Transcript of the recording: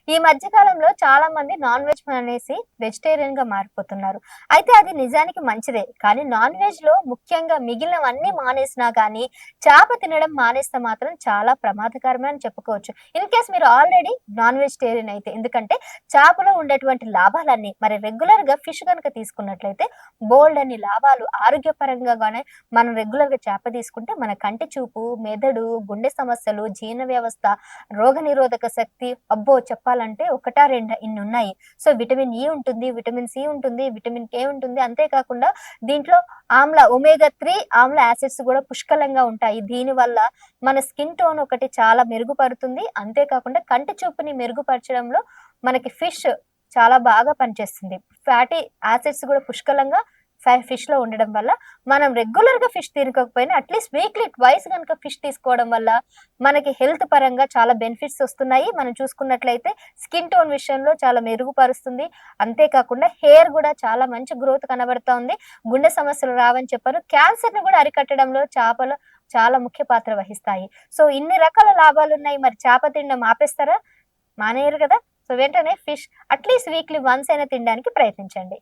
ఈ మధ్య కాలంలో చాలా మంది నాన్ వెజ్ మానేసి వెజిటేరియన్ గా మారిపోతున్నారు. అయితే అది నిజానికి మంచిదే. కానీ నాన్ వెజ్ లో ముఖ్యంగా మిగిలినవన్నీ మానేసినా గానీ, చేప తినడం మానేస్తే మాత్రం చాలా ప్రమాదకరమే అని చెప్పుకోవచ్చు. ఇన్ కేస్ మీరు ఆల్రెడీ నాన్ వెజిటేరియన్ అయితే. ఎందుకంటే చేపలో ఉండేటువంటి లాభాలన్నీ మరి రెగ్యులర్‌గా ఫిష్ గనుక తీసుకున్నట్లయితే బోలెడన్ని లాభాలు ఆరోగ్యపరంగా గాని మనం రెగ్యులర్‌గా చేప తీసుకుంటే మన కంటి చూపు, మెదడు, గుండె సమస్యలు, జీర్ణ వ్యవస్థ, రోగనిరోధక శక్తి అబ్బో! చెప్పాలంటే ఒకటా రెండా ఇన్నున్నాయి. సో, విటమిన్ ఇ ఉంటుంది, విటమిన్ సి ఉంటుంది, విటమిన్ కే ఉంటుంది. అంతే కాకుండా దీంట్లో ఒమేగా 3 ఆమ్ల యాసిడ్స్ గూడా పుష్కలంగా ఉంటాయి. దీనివల్ల మన స్కిన్ టోన్ ఒకటి చాలా మెరుగుపడుతుంది. అంతే కాకుండా కంటి చూపుని మెరుగుపరచడంలో మనకి ఫిష్ చాలా బాగా పనిచేస్తుంది. ఫ్యాటీ యాసిడ్స్ గూడా పుష్కలంగా ఫిష్‌లో ఉండడం వల్ల మనం రెగ్యులర్‌గా ఫిష్ తినకపోయినా అట్‌లీస్ట్ వీక్లీ ట్వైస్ గనుక ఫిష్ తీసుకోవడం వల్ల మనకి హెల్త్ పరంగా చాలా బెనిఫిట్స్ ఒస్తున్నాయి. మనం చూసుకున్నట్లయితే స్కిన్ టోన్ విషయంలో చాలా మెరుగుపరుస్తుంది. అంతే కాకుండా హెయిర్ గూడా చాలా మంచి గ్రోత్ కనబడతా ఉంది. గుండె సమస్యలు రావని చెప్పారు. క్యాన్సర్‌ని గూడా అరికట్టడంలో చేపలు చాలా ముఖ్య పాత్ర వహిస్తాయి. సో, ఇన్ని రకాల లాభాలున్నాయి. మరి చేప తినడం ఆపేస్తారా? మానేయరు గదా! సో, వెంటనే ఫిష్ అట్‌లీస్ట్ వీక్లీ వన్స్ అయినా తినడానికి ప్రయత్నించండి.